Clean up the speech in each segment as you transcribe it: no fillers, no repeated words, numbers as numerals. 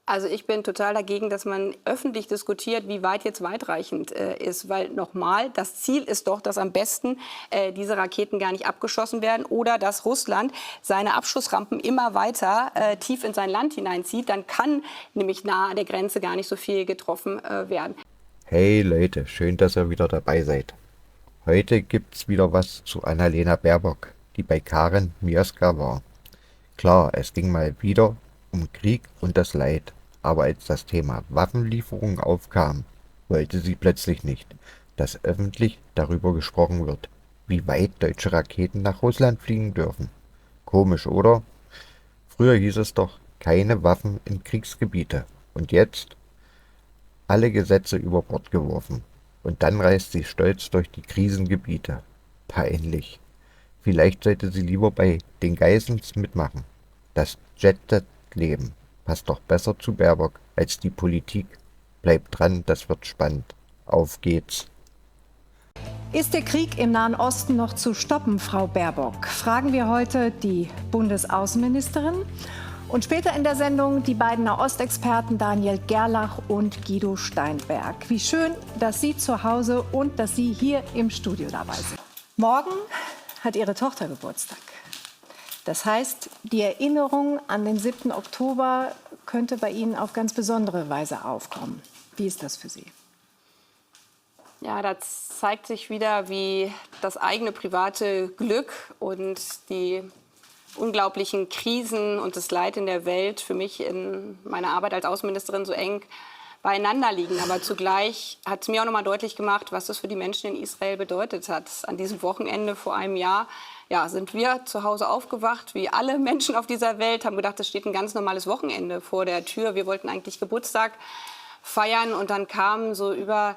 Also ich bin total dagegen, dass man öffentlich diskutiert, wie weit jetzt weitreichend ist. Weil nochmal, das Ziel ist doch, dass am besten diese Raketen gar nicht abgeschossen werden oder dass Russland seine Abschussrampen immer weiter tief in sein Land hineinzieht. Dann kann nämlich nahe der Grenze gar nicht so viel getroffen werden. Hey Leute, schön, dass ihr wieder dabei seid. Heute gibt's wieder was zu Annalena Baerbock, die bei Karen Mioska war. Klar, es ging mal wieder um Krieg und das Leid, aber als das Thema Waffenlieferung aufkam, wollte sie plötzlich nicht, dass öffentlich darüber gesprochen wird, wie weit deutsche Raketen nach Russland fliegen dürfen. Komisch, oder? Früher hieß es doch, keine Waffen in Kriegsgebiete. Und jetzt? Alle Gesetze über Bord geworfen. Und dann reist sie stolz durch die Krisengebiete. Peinlich. Vielleicht sollte sie lieber bei den Geissens mitmachen. Das Jet-Set-Leben passt doch besser zu Baerbock als die Politik. Bleibt dran, das wird spannend. Auf geht's. Ist der Krieg im Nahen Osten noch zu stoppen, Frau Baerbock? Fragen wir heute die Bundesaußenministerin. Und später in der Sendung die beiden Nahostexperten Daniel Gerlach und Guido Steinberg. Wie schön, dass Sie zu Hause und dass Sie hier im Studio dabei sind. Morgen hat Ihre Tochter Geburtstag. Das heißt, die Erinnerung an den 7. Oktober könnte bei Ihnen auf ganz besondere Weise aufkommen. Wie ist das für Sie? Ja, da zeigt sich wieder, wie das eigene private Glück und die unglaublichen Krisen und das Leid in der Welt für mich in meiner Arbeit als Außenministerin so eng beieinander liegen. Aber zugleich hat es mir auch noch mal deutlich gemacht, was das für die Menschen in Israel bedeutet hat. An diesem Wochenende vor einem Jahr sind wir zu Hause aufgewacht, wie alle Menschen auf dieser Welt, haben gedacht, es steht ein ganz normales Wochenende vor der Tür. Wir wollten eigentlich Geburtstag feiern und dann kamen so über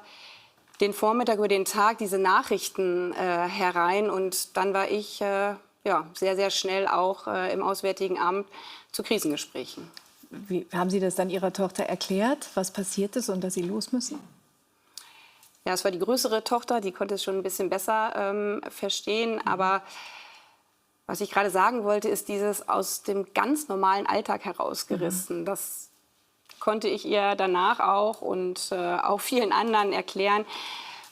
den Vormittag, über den Tag diese Nachrichten herein und dann war ich sehr, sehr schnell auch im Auswärtigen Amt zu Krisengesprächen. Wie haben Sie das dann Ihrer Tochter erklärt, was passiert ist und dass Sie los müssen? Ja, es war die größere Tochter, die konnte es schon ein bisschen besser verstehen. Aber was ich gerade sagen wollte, ist dieses aus dem ganz normalen Alltag herausgerissen. Das konnte ich ihr danach auch und auch vielen anderen erklären,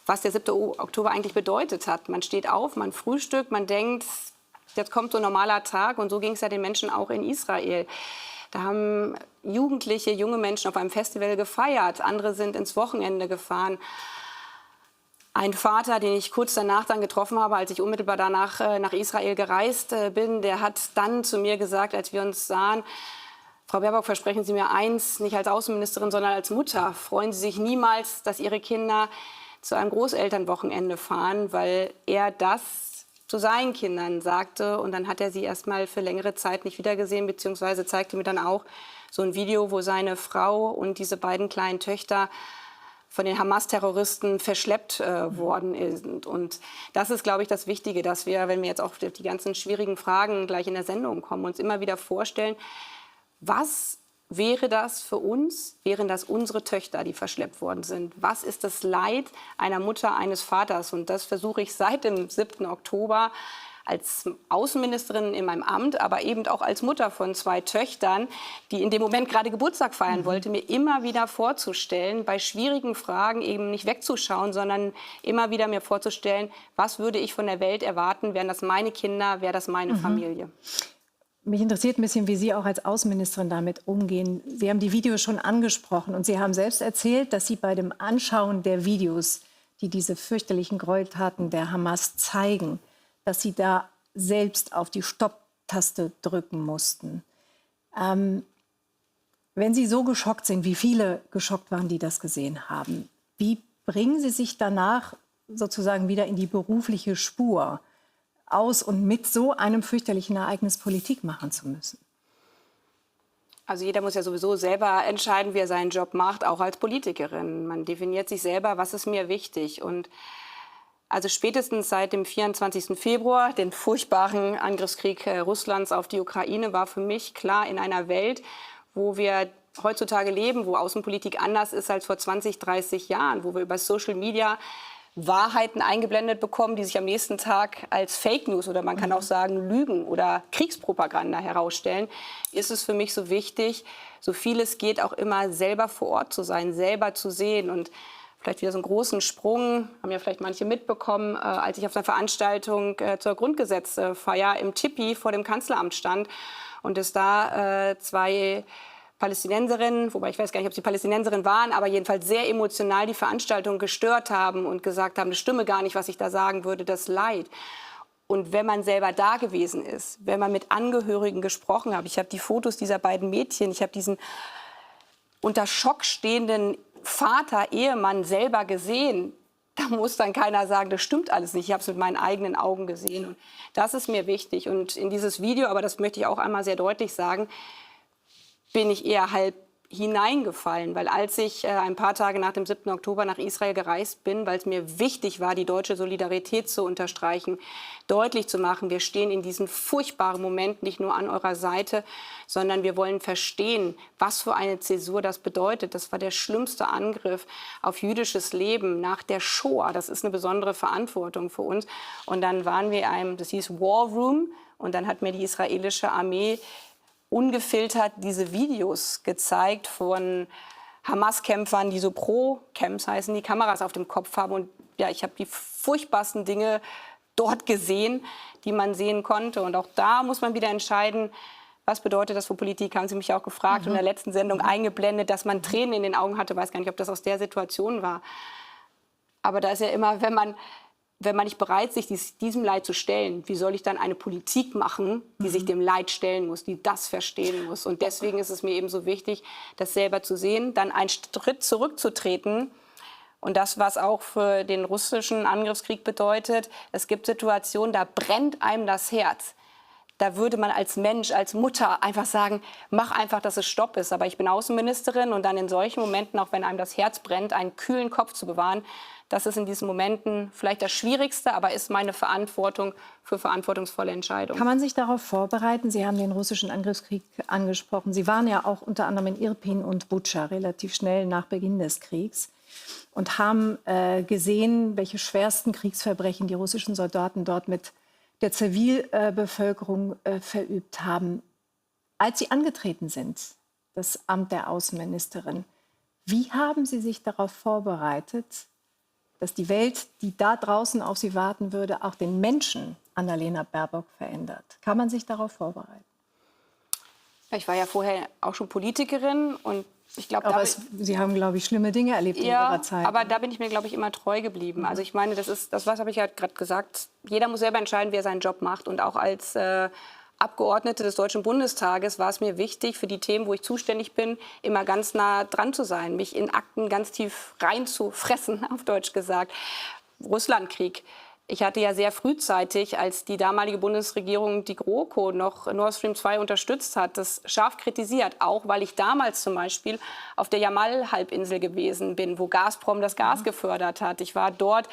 was der 7. Oktober eigentlich bedeutet hat. Man steht auf, man frühstückt, man denkt, jetzt kommt so ein normaler Tag. Und so ging es ja den Menschen auch in Israel. Da haben Jugendliche, junge Menschen auf einem Festival gefeiert. Andere sind ins Wochenende gefahren. Ein Vater, den ich kurz danach dann getroffen habe, als ich unmittelbar danach nach Israel gereist bin, der hat dann zu mir gesagt, als wir uns sahen, Frau Baerbock, versprechen Sie mir eins, nicht als Außenministerin, sondern als Mutter. Freuen Sie sich niemals, dass Ihre Kinder zu einem Großelternwochenende fahren, weil er das zu seinen Kindern sagte. Und dann hat er sie erst mal für längere Zeit nicht wiedergesehen, beziehungsweise zeigte mir dann auch so ein Video, wo seine Frau und diese beiden kleinen Töchter von den Hamas-Terroristen verschleppt worden sind. Und das ist, glaube ich, das Wichtige, dass wir, wenn wir jetzt auf die ganzen schwierigen Fragen gleich in der Sendung kommen, uns immer wieder vorstellen, was wäre das für uns, wären das unsere Töchter, die verschleppt worden sind? Was ist das Leid einer Mutter, eines Vaters? Und das versuche ich seit dem 7. Oktober als Außenministerin in meinem Amt, aber eben auch als Mutter von 2 Töchtern, die in dem Moment gerade Geburtstag feiern wollte, mir immer wieder vorzustellen, bei schwierigen Fragen eben nicht wegzuschauen, sondern immer wieder mir vorzustellen, was würde ich von der Welt erwarten, wären das meine Kinder, wäre das meine Familie. Mich interessiert ein bisschen, wie Sie auch als Außenministerin damit umgehen. Sie haben die Videos schon angesprochen und Sie haben selbst erzählt, dass Sie bei dem Anschauen der Videos, die diese fürchterlichen Gräueltaten der Hamas zeigen, dass Sie da selbst auf die Stopptaste drücken mussten. Wenn Sie so geschockt sind, wie viele geschockt waren, die das gesehen haben, wie bringen Sie sich danach sozusagen wieder in die berufliche Spur, aus und mit so einem fürchterlichen Ereignis Politik machen zu müssen? Also jeder muss ja sowieso selber entscheiden, wie er seinen Job macht, auch als Politikerin. Man definiert sich selber, was ist mir wichtig. Und also spätestens seit dem 24. Februar, den furchtbaren Angriffskrieg Russlands auf die Ukraine, war für mich klar, in einer Welt, wo wir heutzutage leben, wo Außenpolitik anders ist als vor 20, 30 Jahren, wo wir über Social Media Wahrheiten eingeblendet bekommen, die sich am nächsten Tag als Fake News oder man kann auch sagen Lügen oder Kriegspropaganda herausstellen, ist es für mich so wichtig, so viel es geht, auch immer selber vor Ort zu sein, selber zu sehen. Und vielleicht wieder so einen großen Sprung, haben ja vielleicht manche mitbekommen, als ich auf einer Veranstaltung zur Grundgesetzfeier im Tipi vor dem Kanzleramt stand und es da zwei Palästinenserinnen, wobei ich weiß gar nicht, ob sie Palästinenserinnen waren, aber jedenfalls sehr emotional die Veranstaltung gestört haben und gesagt haben, das stimme gar nicht, was ich da sagen würde, das Leid. Und wenn man selber da gewesen ist, wenn man mit Angehörigen gesprochen hat, ich habe die Fotos dieser beiden Mädchen, ich habe diesen unter Schock stehenden Vater, Ehemann selber gesehen, da muss dann keiner sagen, das stimmt alles nicht. Ich habe es mit meinen eigenen Augen gesehen. Und das ist mir wichtig. Und in dieses Video, aber das möchte ich auch einmal sehr deutlich sagen, bin ich eher halb hineingefallen, weil als ich ein paar Tage nach dem 7. Oktober nach Israel gereist bin, weil es mir wichtig war, die deutsche Solidarität zu unterstreichen, deutlich zu machen, wir stehen in diesem furchtbaren Moment nicht nur an eurer Seite, sondern wir wollen verstehen, was für eine Zäsur das bedeutet. Das war der schlimmste Angriff auf jüdisches Leben nach der Shoah. Das ist eine besondere Verantwortung für uns. Und dann waren wir das hieß War Room, und dann hat mir die israelische Armee ungefiltert diese Videos gezeigt von Hamas-Kämpfern, die so Pro-Camps heißen, die Kameras auf dem Kopf haben. Und ja, ich habe die furchtbarsten Dinge dort gesehen, die man sehen konnte. Und auch da muss man wieder entscheiden, was bedeutet das für Politik, haben Sie mich auch gefragt, in der letzten Sendung eingeblendet, dass man Tränen in den Augen hatte. Ich weiß gar nicht, ob das aus der Situation war. Aber da ist ja immer, wenn man nicht bereit ist, sich diesem Leid zu stellen, wie soll ich dann eine Politik machen, die sich dem Leid stellen muss, die das verstehen muss? Und deswegen ist es mir eben so wichtig, das selber zu sehen, dann einen Schritt zurückzutreten. Und das, was auch für den russischen Angriffskrieg bedeutet, es gibt Situationen, da brennt einem das Herz. Da würde man als Mensch, als Mutter einfach sagen, mach einfach, dass es Stopp ist. Aber ich bin Außenministerin und dann in solchen Momenten, auch wenn einem das Herz brennt, einen kühlen Kopf zu bewahren, das ist in diesen Momenten vielleicht das Schwierigste, aber ist meine Verantwortung für verantwortungsvolle Entscheidungen. Kann man sich darauf vorbereiten? Sie haben den russischen Angriffskrieg angesprochen. Sie waren ja auch unter anderem in Irpin und Butscha relativ schnell nach Beginn des Kriegs und haben gesehen, welche schwersten Kriegsverbrechen die russischen Soldaten dort mit der Zivilbevölkerung verübt haben. Als Sie angetreten sind, das Amt der Außenministerin, wie haben Sie sich darauf vorbereitet, dass die Welt, die da draußen auf Sie warten würde, auch den Menschen Annalena Baerbock verändert? Kann man sich darauf vorbereiten? Ich war ja vorher auch schon Politikerin und ich glaube, Sie haben, glaube ich, schlimme Dinge erlebt in Ihrer Zeit. Aber da bin ich mir, glaube ich, immer treu geblieben. Also ich meine, das habe ich ja gerade gesagt. Jeder muss selber entscheiden, wie er seinen Job macht. Und auch als Abgeordnete des Deutschen Bundestages war es mir wichtig, für die Themen, wo ich zuständig bin, immer ganz nah dran zu sein, mich in Akten ganz tief reinzufressen, auf Deutsch gesagt. Russlandkrieg. Ich hatte ja sehr frühzeitig, als die damalige Bundesregierung die GroKo noch Nord Stream 2 unterstützt hat, das scharf kritisiert. Auch weil ich damals zum Beispiel auf der Jamal-Halbinsel gewesen bin, wo Gazprom das Gas gefördert hat. Ich war dort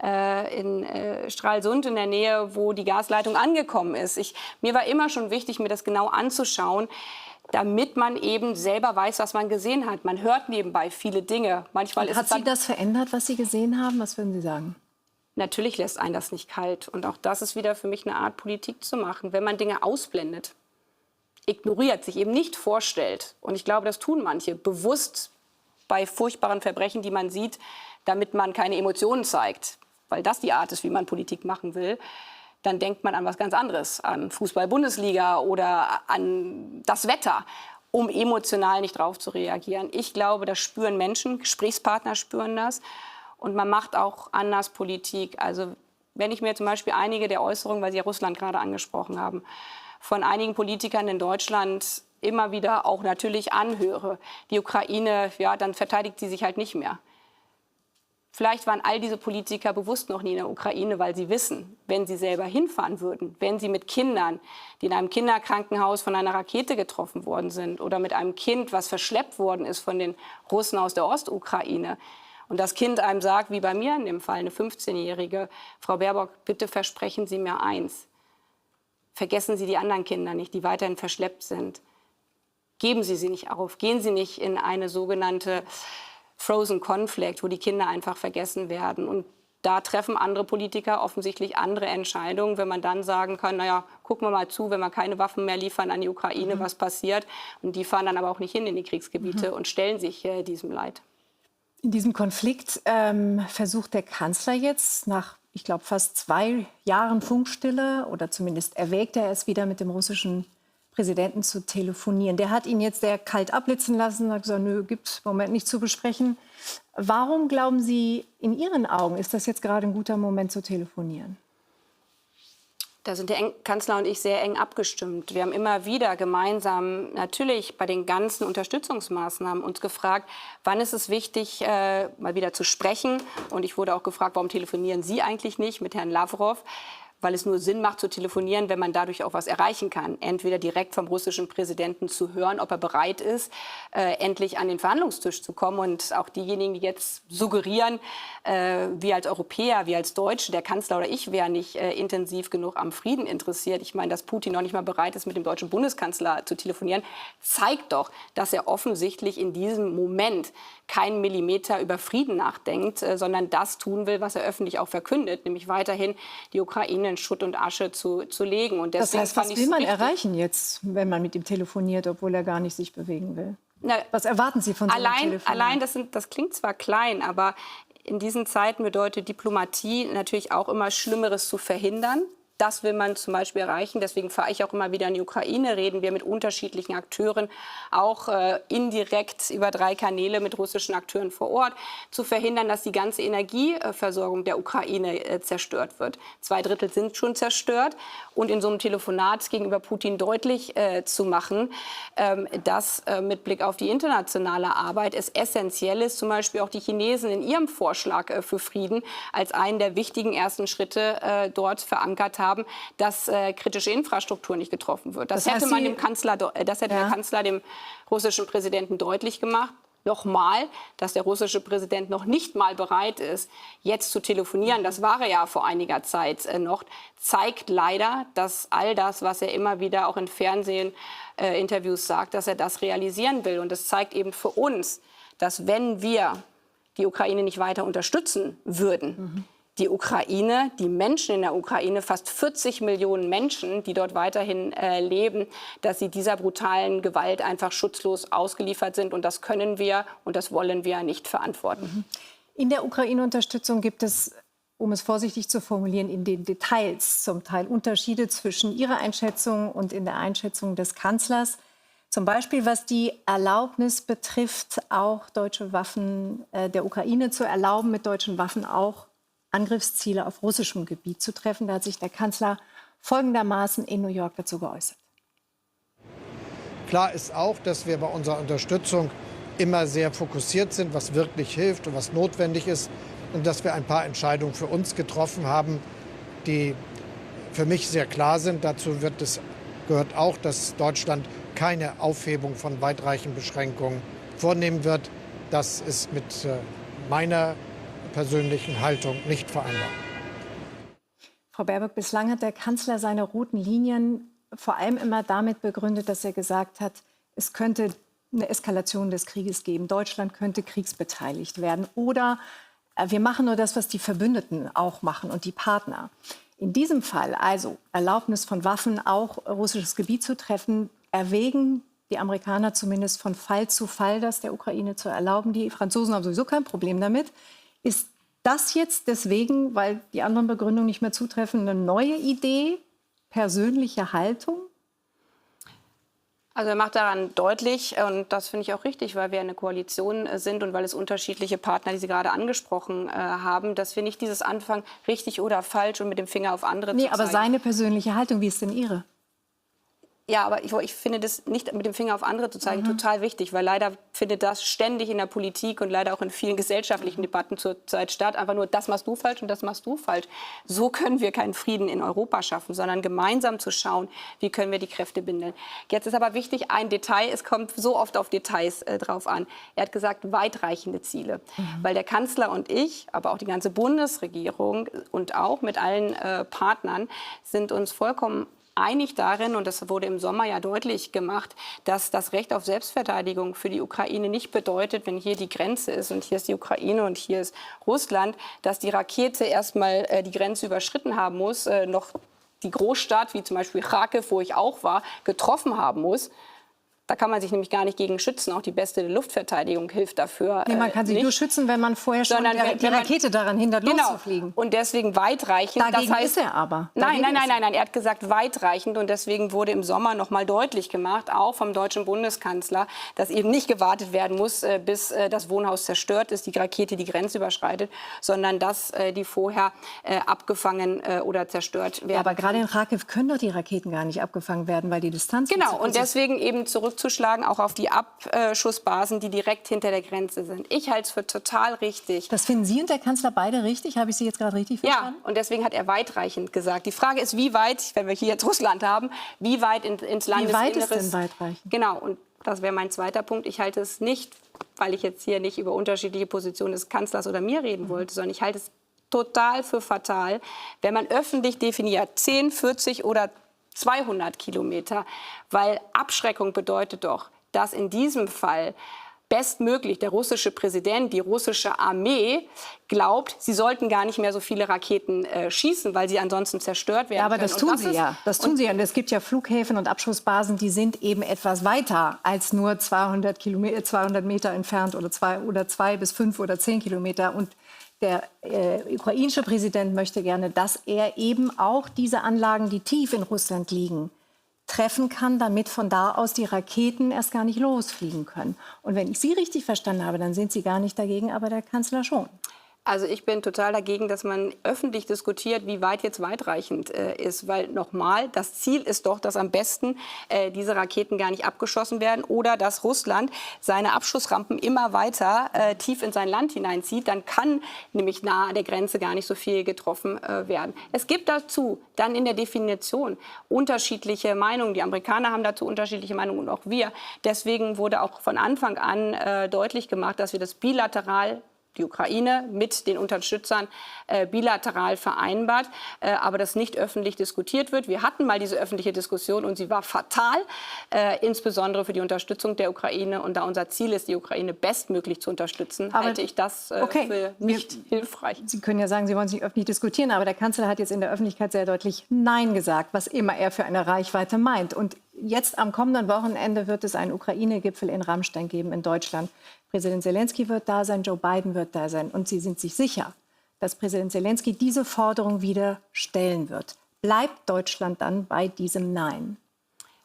in Stralsund in der Nähe, wo die Gasleitung angekommen ist. Mir war immer schon wichtig, mir das genau anzuschauen, damit man eben selber weiß, was man gesehen hat. Man hört nebenbei viele Dinge. Manchmal hat Sie das verändert, was Sie gesehen haben? Was würden Sie sagen? Natürlich lässt einen das nicht kalt. Und auch das ist wieder für mich eine Art, Politik zu machen. Wenn man Dinge ausblendet, ignoriert, sich eben nicht vorstellt. Und ich glaube, das tun manche bewusst bei furchtbaren Verbrechen, die man sieht, damit man keine Emotionen zeigt. Weil das die Art ist, wie man Politik machen will. Dann denkt man an was ganz anderes. An Fußball-Bundesliga oder an das Wetter, um emotional nicht drauf zu reagieren. Ich glaube, das spüren Menschen, Gesprächspartner spüren das. Und man macht auch anders Politik. Also wenn ich mir zum Beispiel einige der Äußerungen, weil Sie ja Russland gerade angesprochen haben, von einigen Politikern in Deutschland immer wieder auch natürlich anhöre, die Ukraine, ja, dann verteidigt sie sich halt nicht mehr. Vielleicht waren all diese Politiker bewusst noch nie in der Ukraine, weil sie wissen, wenn sie selber hinfahren würden, wenn sie mit Kindern, die in einem Kinderkrankenhaus von einer Rakete getroffen worden sind oder mit einem Kind, was verschleppt worden ist von den Russen aus der Ostukraine, und das Kind einem sagt, wie bei mir in dem Fall, eine 15-Jährige, Frau Baerbock, bitte versprechen Sie mir eins. Vergessen Sie die anderen Kinder nicht, die weiterhin verschleppt sind. Geben Sie sie nicht auf. Gehen Sie nicht in eine sogenannte Frozen Conflict, wo die Kinder einfach vergessen werden. Und Da treffen andere Politiker offensichtlich andere Entscheidungen, wenn man dann sagen kann, naja, gucken wir mal zu, wenn wir keine Waffen mehr liefern an die Ukraine, was passiert. Und die fahren dann aber auch nicht hin in die Kriegsgebiete und stellen sich diesem Leid. In diesem Konflikt versucht der Kanzler jetzt nach, ich glaube, fast 2 Jahren Funkstille, oder zumindest erwägt er es wieder, mit dem russischen Präsidenten zu telefonieren. Der hat ihn jetzt sehr kalt abblitzen lassen, hat gesagt, nö, gibt es im Moment nicht zu besprechen. Warum glauben Sie, in Ihren Augen ist das jetzt gerade ein guter Moment zu telefonieren? Da sind der Kanzler und ich sehr eng abgestimmt. Wir haben immer wieder gemeinsam, natürlich bei den ganzen Unterstützungsmaßnahmen, uns gefragt, wann ist es wichtig, mal wieder zu sprechen. Und ich wurde auch gefragt, warum telefonieren Sie eigentlich nicht mit Herrn Lavrov? Weil es nur Sinn macht zu telefonieren, wenn man dadurch auch was erreichen kann. Entweder direkt vom russischen Präsidenten zu hören, ob er bereit ist, endlich an den Verhandlungstisch zu kommen. Und auch diejenigen, die jetzt suggerieren, wir als Europäer, wir als Deutsche, der Kanzler oder ich wären nicht intensiv genug am Frieden interessiert. Ich meine, dass Putin noch nicht mal bereit ist, mit dem deutschen Bundeskanzler zu telefonieren, zeigt doch, dass er offensichtlich in diesem Moment keinen Millimeter über Frieden nachdenkt, sondern das tun will, was er öffentlich auch verkündet, nämlich weiterhin die Ukraine in Schutt und Asche zu legen. Und das heißt, was will man erreichen jetzt, wenn man mit ihm telefoniert, obwohl er gar nicht sich bewegen will? Na, was erwarten Sie von so einem Telefonat? Allein, das klingt zwar klein, aber in diesen Zeiten bedeutet Diplomatie natürlich auch immer Schlimmeres zu verhindern. Das will man zum Beispiel erreichen. Deswegen fahre ich auch immer wieder in die Ukraine, reden wir mit unterschiedlichen Akteuren, auch indirekt über 3 Kanäle mit russischen Akteuren vor Ort, zu verhindern, dass die ganze Energieversorgung der Ukraine zerstört wird. 2/3 sind schon zerstört. Und in so einem Telefonat gegenüber Putin deutlich zu machen, dass mit Blick auf die internationale Arbeit es essentiell ist, zum Beispiel auch die Chinesen in ihrem Vorschlag für Frieden als einen der wichtigen ersten Schritte dort verankert haben, dass kritische Infrastruktur nicht getroffen wird. Das hätte man dem Kanzler, der Kanzler dem russischen Präsidenten deutlich gemacht. Nochmal, dass der russische Präsident noch nicht mal bereit ist, jetzt zu telefonieren, das war er ja vor einiger Zeit noch, zeigt leider, dass all das, was er immer wieder auch in Fernsehinterviews sagt, dass er das realisieren will. Und das zeigt eben für uns, dass wenn wir die Ukraine nicht weiter unterstützen würden, die Ukraine, die Menschen in der Ukraine, fast 40 Millionen Menschen, die dort weiterhin leben, dass sie dieser brutalen Gewalt einfach schutzlos ausgeliefert sind. Und das können wir und das wollen wir nicht verantworten. In der Ukraine-Unterstützung gibt es, um es vorsichtig zu formulieren, in den Details zum Teil Unterschiede zwischen Ihrer Einschätzung und in der Einschätzung des Kanzlers. Zum Beispiel, was die Erlaubnis betrifft, auch deutsche Waffen der Ukraine zu erlauben, mit deutschen Waffen auch Angriffsziele auf russischem Gebiet zu treffen. Da hat sich der Kanzler folgendermaßen in New York dazu geäußert. Klar ist auch, dass wir bei unserer Unterstützung immer sehr fokussiert sind, was wirklich hilft und was notwendig ist. Und dass wir ein paar Entscheidungen für uns getroffen haben, die für mich sehr klar sind. Dazu gehört auch, dass Deutschland keine Aufhebung von weitreichenden Beschränkungen vornehmen wird. Das ist mit meiner persönlichen Haltung nicht vereinbar. Frau Baerbock, bislang hat der Kanzler seine roten Linien vor allem immer damit begründet, dass er gesagt hat, es könnte eine Eskalation des Krieges geben. Deutschland könnte kriegsbeteiligt werden. Oder wir machen nur das, was die Verbündeten auch machen und die Partner. In diesem Fall, also Erlaubnis von Waffen, auch russisches Gebiet zu treffen, erwägen die Amerikaner zumindest von Fall zu Fall, das der Ukraine zu erlauben. Die Franzosen haben sowieso kein Problem damit. Ist das jetzt deswegen, weil die anderen Begründungen nicht mehr zutreffen, eine neue Idee, persönliche Haltung? Also er macht daran deutlich, und das finde ich auch richtig, weil wir eine Koalition sind und weil es unterschiedliche Partner, die Sie gerade angesprochen haben, dass wir nicht dieses Anfangen richtig oder falsch und mit dem Finger auf andere zu zeigen. Aber seine persönliche Haltung, wie ist denn Ihre? Ja, aber ich finde das nicht mit dem Finger auf andere zu zeigen total wichtig, weil leider findet das ständig in der Politik und leider auch in vielen gesellschaftlichen Debatten zurzeit statt. Einfach nur, das machst du falsch und das machst du falsch. So können wir keinen Frieden in Europa schaffen, sondern gemeinsam zu schauen, wie können wir die Kräfte bündeln. Jetzt ist aber wichtig, ein Detail, es kommt so oft auf Details drauf an. Er hat gesagt, weitreichende Ziele. Weil der Kanzler und ich, aber auch die ganze Bundesregierung und auch mit allen Partnern sind uns vollkommen einig darin, und das wurde im Sommer ja deutlich gemacht, dass das Recht auf Selbstverteidigung für die Ukraine nicht bedeutet, wenn hier die Grenze ist und hier ist die Ukraine und hier ist Russland, dass die Rakete erstmal die Grenze überschritten haben muss, noch die Großstadt, wie zum Beispiel Kharkiv, wo ich auch war, getroffen haben muss. Da kann man sich nämlich gar nicht gegen schützen. Auch die beste Luftverteidigung hilft dafür. Nee, man kann sich nur schützen, wenn man vorher schon die Rakete daran hindert, loszufliegen. Und deswegen weitreichend. Dagegen ist er aber. Nein. Er hat gesagt weitreichend. Und deswegen wurde im Sommer noch mal deutlich gemacht, auch vom deutschen Bundeskanzler, dass eben nicht gewartet werden muss, bis das Wohnhaus zerstört ist, die Rakete die Grenze überschreitet, sondern dass die vorher abgefangen oder zerstört werden. Ja, aber gerade in Kharkiv können doch die Raketen gar nicht abgefangen werden, weil die Distanz... Genau, und deswegen eben zurückzuschlagen auch auf die Abschussbasen, die direkt hinter der Grenze sind. Ich halte es für total richtig. Das finden Sie und der Kanzler beide richtig? Habe ich Sie jetzt gerade richtig verstanden? Ja, und deswegen hat er weitreichend gesagt. Die Frage ist, wie weit, wenn wir hier jetzt Russland haben, wie weit ins Landesinneres... Wie weit ist denn weitreichend? Genau, und das wäre mein zweiter Punkt. Ich halte es nicht, weil ich jetzt hier nicht über unterschiedliche Positionen des Kanzlers oder mir reden wollte, sondern ich halte es total für fatal, wenn man öffentlich definiert, 10, 40 oder 200 Kilometer, weil Abschreckung bedeutet doch, dass in diesem Fall bestmöglich der russische Präsident, die russische Armee glaubt, sie sollten gar nicht mehr so viele Raketen schießen, weil sie ansonsten zerstört werden. Ja, aber können. das tun sie ja. Das tun sie ja. Und es gibt ja Flughäfen und Abschussbasen, die sind eben etwas weiter als nur 200 Meter entfernt oder 2 bis 5 oder 10 Kilometer. Und der ukrainische Präsident möchte gerne, dass er eben auch diese Anlagen, die tief in Russland liegen, treffen kann, damit von da aus die Raketen erst gar nicht losfliegen können. Und wenn ich Sie richtig verstanden habe, dann sind Sie gar nicht dagegen, aber der Kanzler schon. Also ich bin total dagegen, dass man öffentlich diskutiert, wie weit jetzt weitreichend ist. Weil nochmal, das Ziel ist doch, dass am besten diese Raketen gar nicht abgeschossen werden oder dass Russland seine Abschussrampen immer weiter tief in sein Land hineinzieht. Dann kann nämlich nahe der Grenze gar nicht so viel getroffen werden. Es gibt dazu dann in der Definition unterschiedliche Meinungen. Die Amerikaner haben dazu unterschiedliche Meinungen und auch wir. Deswegen wurde auch von Anfang an deutlich gemacht, dass wir das bilateral, die Ukraine mit den Unterstützern bilateral vereinbart, aber das nicht öffentlich diskutiert wird. Wir hatten mal diese öffentliche Diskussion und sie war fatal, insbesondere für die Unterstützung der Ukraine. Und da unser Ziel ist, die Ukraine bestmöglich zu unterstützen, halte ich das für nicht hilfreich. Sie können ja sagen, Sie wollen es nicht öffentlich diskutieren, aber der Kanzler hat jetzt in der Öffentlichkeit sehr deutlich Nein gesagt, was immer er für eine Reichweite meint. Und jetzt am kommenden Wochenende wird es einen Ukraine-Gipfel in Ramstein geben in Deutschland. Präsident Zelensky wird da sein, Joe Biden wird da sein. Und Sie sind sich sicher, dass Präsident Zelensky diese Forderung wieder stellen wird. Bleibt Deutschland dann bei diesem Nein?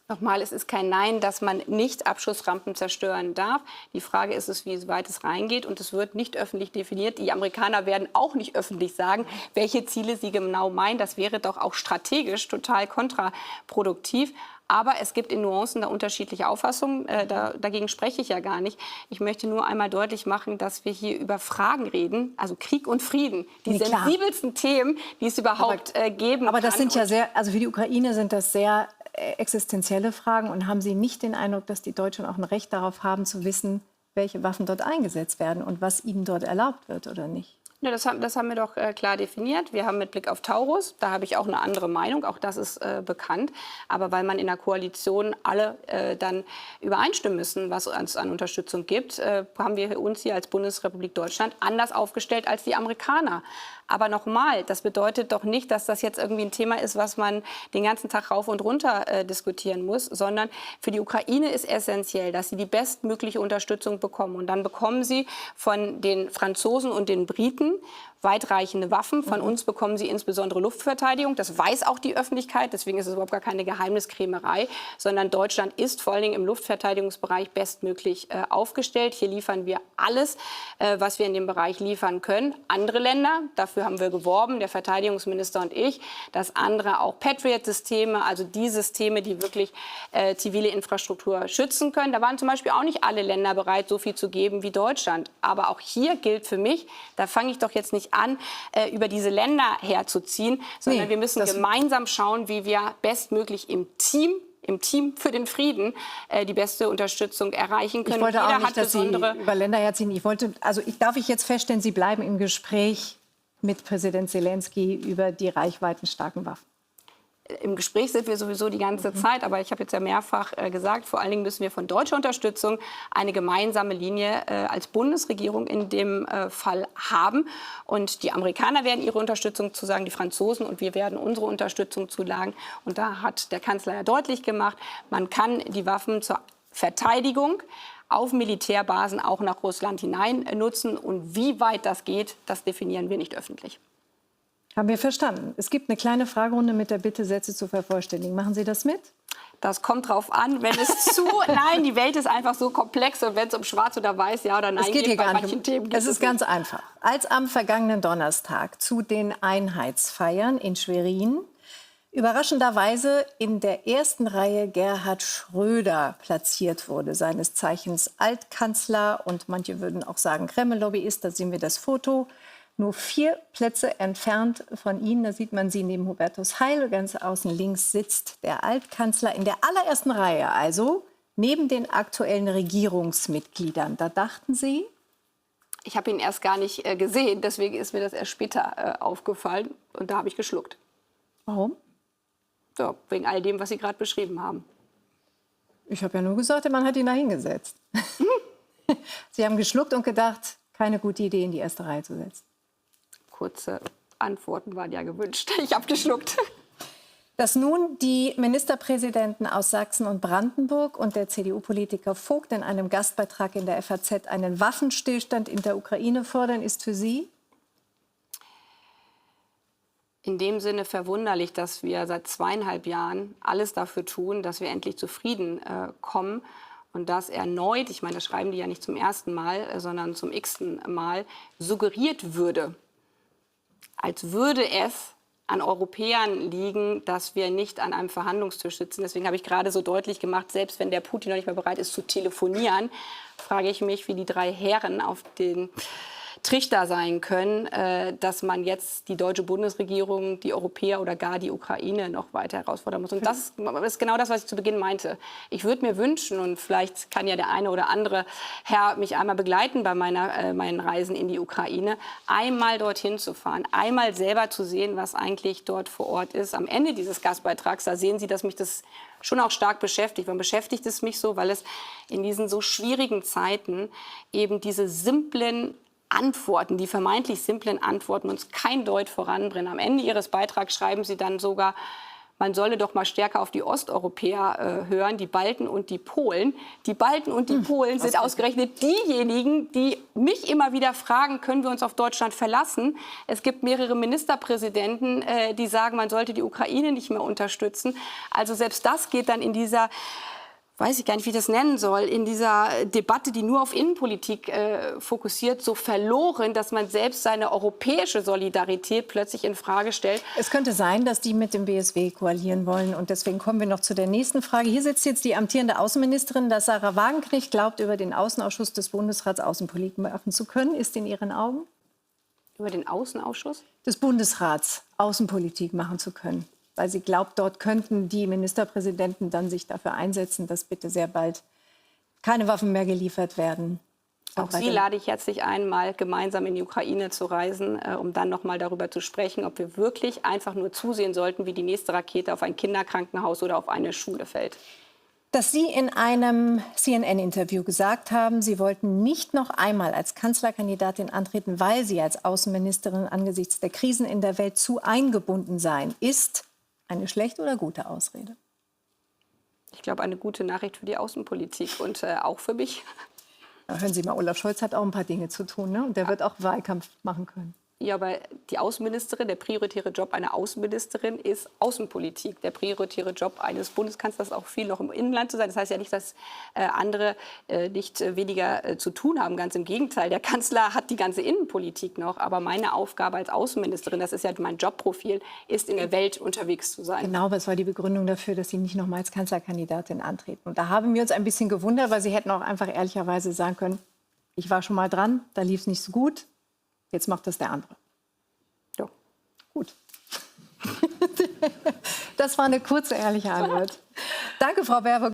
Nochmal, es ist kein Nein, dass man nicht Abschussrampen zerstören darf. Die Frage ist es, wie weit es reingeht. Und es wird nicht öffentlich definiert. Die Amerikaner werden auch nicht öffentlich sagen, welche Ziele sie genau meinen. Das wäre doch auch strategisch total kontraproduktiv. Aber es gibt in Nuancen da unterschiedliche Auffassungen. Dagegen spreche ich ja gar nicht. Ich möchte nur einmal deutlich machen, dass wir hier über Fragen reden, also Krieg und Frieden. Die sensibelsten Themen, die es überhaupt geben kann. Aber das sind ja sehr, also für die Ukraine sind das sehr existenzielle Fragen. Und haben Sie nicht den Eindruck, dass die Deutschen auch ein Recht darauf haben, zu wissen, welche Waffen dort eingesetzt werden und was ihnen dort erlaubt wird oder nicht? Ja, das haben wir doch klar definiert. Wir haben mit Blick auf Taurus, da habe ich auch eine andere Meinung, auch das ist bekannt. Aber weil man in der Koalition alle dann übereinstimmen müssen, was es an Unterstützung gibt, haben wir uns hier als Bundesrepublik Deutschland anders aufgestellt als die Amerikaner. Aber nochmal, das bedeutet doch nicht, dass das jetzt irgendwie ein Thema ist, was man den ganzen Tag rauf und runter diskutieren muss, sondern für die Ukraine ist essentiell, dass sie die bestmögliche Unterstützung bekommen. Und dann bekommen sie von den Franzosen und den Briten weitreichende Waffen. Von uns bekommen sie insbesondere Luftverteidigung. Das weiß auch die Öffentlichkeit. Deswegen ist es überhaupt gar keine Geheimniskrämerei, sondern Deutschland ist vor allen Dingen im Luftverteidigungsbereich bestmöglich aufgestellt. Hier liefern wir alles, was wir in dem Bereich liefern können. Andere Länder, dafür haben wir geworben, der Verteidigungsminister und ich, dass andere auch Patriot-Systeme, also die Systeme, die wirklich zivile Infrastruktur schützen können. Da waren zum Beispiel auch nicht alle Länder bereit, so viel zu geben wie Deutschland. Aber auch hier gilt für mich, da fange ich doch jetzt nicht an, über diese Länder herzuziehen, sondern wir müssen gemeinsam schauen, wie wir bestmöglich im Team für den Frieden die beste Unterstützung erreichen können. Ich wollte auch nicht, dass Sie über Länder herziehen. Darf ich jetzt feststellen, Sie bleiben im Gespräch mit Präsident Zelensky über die reichweitenstarken Waffen? Im Gespräch sind wir sowieso die ganze Zeit, aber ich habe jetzt ja mehrfach gesagt, vor allen Dingen müssen wir von deutscher Unterstützung eine gemeinsame Linie als Bundesregierung in dem Fall haben. Und die Amerikaner werden ihre Unterstützung zusagen, die Franzosen, und wir werden unsere Unterstützung zusagen. Und da hat der Kanzler ja deutlich gemacht, man kann die Waffen zur Verteidigung auf Militärbasen auch nach Russland hinein nutzen. Und wie weit das geht, das definieren wir nicht öffentlich. Haben wir verstanden. Es gibt eine kleine Fragerunde mit der Bitte, Sätze zu vervollständigen. Machen Sie das mit? Das kommt drauf an, wenn es nein, die Welt ist einfach so komplex und wenn es um Schwarz oder Weiß, ja oder nein es geht hier bei gar nicht manchen Themen Es ist ganz einfach. Als am vergangenen Donnerstag zu den Einheitsfeiern in Schwerin überraschenderweise in der ersten Reihe Gerhard Schröder platziert wurde, seines Zeichens Altkanzler und manche würden auch sagen Kreml-Lobbyist, da sehen wir das Foto. Nur 4 Plätze entfernt von Ihnen, da sieht man Sie neben Hubertus Heil, ganz außen links sitzt der Altkanzler in der allerersten Reihe, also neben den aktuellen Regierungsmitgliedern. Da dachten Sie? Ich habe ihn erst gar nicht gesehen, deswegen ist mir das erst später aufgefallen und da habe ich geschluckt. Warum? Ja, wegen all dem, was Sie gerade beschrieben haben. Ich habe ja nur gesagt, der Mann hat ihn da hingesetzt. Sie haben geschluckt und gedacht, keine gute Idee, in die erste Reihe zu setzen. Kurze Antworten waren ja gewünscht. Ich habe geschluckt. Dass nun die Ministerpräsidenten aus Sachsen und Brandenburg und der CDU-Politiker Vogt in einem Gastbeitrag in der FAZ einen Waffenstillstand in der Ukraine fordern, ist für Sie? In dem Sinne verwunderlich, dass wir seit 2,5 Jahren alles dafür tun, dass wir endlich zu Frieden kommen. Und dass erneut, ich meine, das schreiben die ja nicht zum ersten Mal, sondern zum x-ten Mal, suggeriert würde, als würde es an Europäern liegen, dass wir nicht an einem Verhandlungstisch sitzen. Deswegen habe ich gerade so deutlich gemacht, selbst wenn der Putin noch nicht mehr bereit ist zu telefonieren, frage ich mich, wie die 3 Herren auf den Trichter sein können, dass man jetzt die deutsche Bundesregierung, die Europäer oder gar die Ukraine noch weiter herausfordern muss. Und das ist genau das, was ich zu Beginn meinte. Ich würde mir wünschen, und vielleicht kann ja der eine oder andere Herr mich einmal begleiten bei meinen Reisen in die Ukraine, einmal dorthin zu fahren, einmal selber zu sehen, was eigentlich dort vor Ort ist. Am Ende dieses Gastbeitrags, da sehen Sie, dass mich das schon auch stark beschäftigt. Warum beschäftigt es mich so? Weil es in diesen so schwierigen Zeiten eben diese simplen Antworten, die vermeintlich simplen Antworten uns kein Deut voranbringen. Am Ende Ihres Beitrags schreiben Sie dann sogar, man solle doch mal stärker auf die Osteuropäer hören, die Balten und die Polen. Die Balten und die Polen sind ausgerechnet diejenigen, die mich immer wieder fragen, können wir uns auf Deutschland verlassen? Es gibt mehrere Ministerpräsidenten, die sagen, man sollte die Ukraine nicht mehr unterstützen. Also selbst das geht dann in dieser, weiß ich gar nicht, wie ich das nennen soll, in dieser Debatte, die nur auf Innenpolitik fokussiert, so verloren, dass man selbst seine europäische Solidarität plötzlich in Frage stellt. Es könnte sein, dass die mit dem BSW koalieren wollen. Und deswegen kommen wir noch zu der nächsten Frage. Hier sitzt jetzt die amtierende Außenministerin, dass Sarah Wagenknecht glaubt, über den Außenausschuss des Bundesrats Außenpolitik machen zu können. Ist in Ihren Augen? Über den Außenausschuss? Des Bundesrats Außenpolitik machen zu können. Weil sie glaubt, dort könnten die Ministerpräsidenten dann sich dafür einsetzen, dass bitte sehr bald keine Waffen mehr geliefert werden. Auch Sie lade ich herzlich ein, mal gemeinsam in die Ukraine zu reisen, um dann noch mal darüber zu sprechen, ob wir wirklich einfach nur zusehen sollten, wie die nächste Rakete auf ein Kinderkrankenhaus oder auf eine Schule fällt. Dass Sie in einem CNN-Interview gesagt haben, Sie wollten nicht noch einmal als Kanzlerkandidatin antreten, weil Sie als Außenministerin angesichts der Krisen in der Welt zu eingebunden seien, ist eine schlechte oder gute Ausrede? Ich glaube, eine gute Nachricht für die Außenpolitik und auch für mich. Ja, hören Sie mal, Olaf Scholz hat auch ein paar Dinge zu tun, ne? Und der wird auch Wahlkampf machen können. Ja, aber die Außenministerin, der prioritäre Job einer Außenministerin ist Außenpolitik. Der prioritäre Job eines Bundeskanzlers ist auch viel noch im Inland zu sein. Das heißt ja nicht, dass andere nicht weniger zu tun haben. Ganz im Gegenteil. Der Kanzler hat die ganze Innenpolitik noch. Aber meine Aufgabe als Außenministerin, das ist ja mein Jobprofil, ist in der Welt unterwegs zu sein. Genau, was war die Begründung dafür, dass Sie nicht noch mal als Kanzlerkandidatin antreten? Und da haben wir uns ein bisschen gewundert, weil Sie hätten auch einfach ehrlicherweise sagen können, ich war schon mal dran, da lief es nicht so gut. Jetzt macht das der andere. Ja. Gut. Das war eine kurze, ehrliche Antwort. Danke, Frau Baerbock.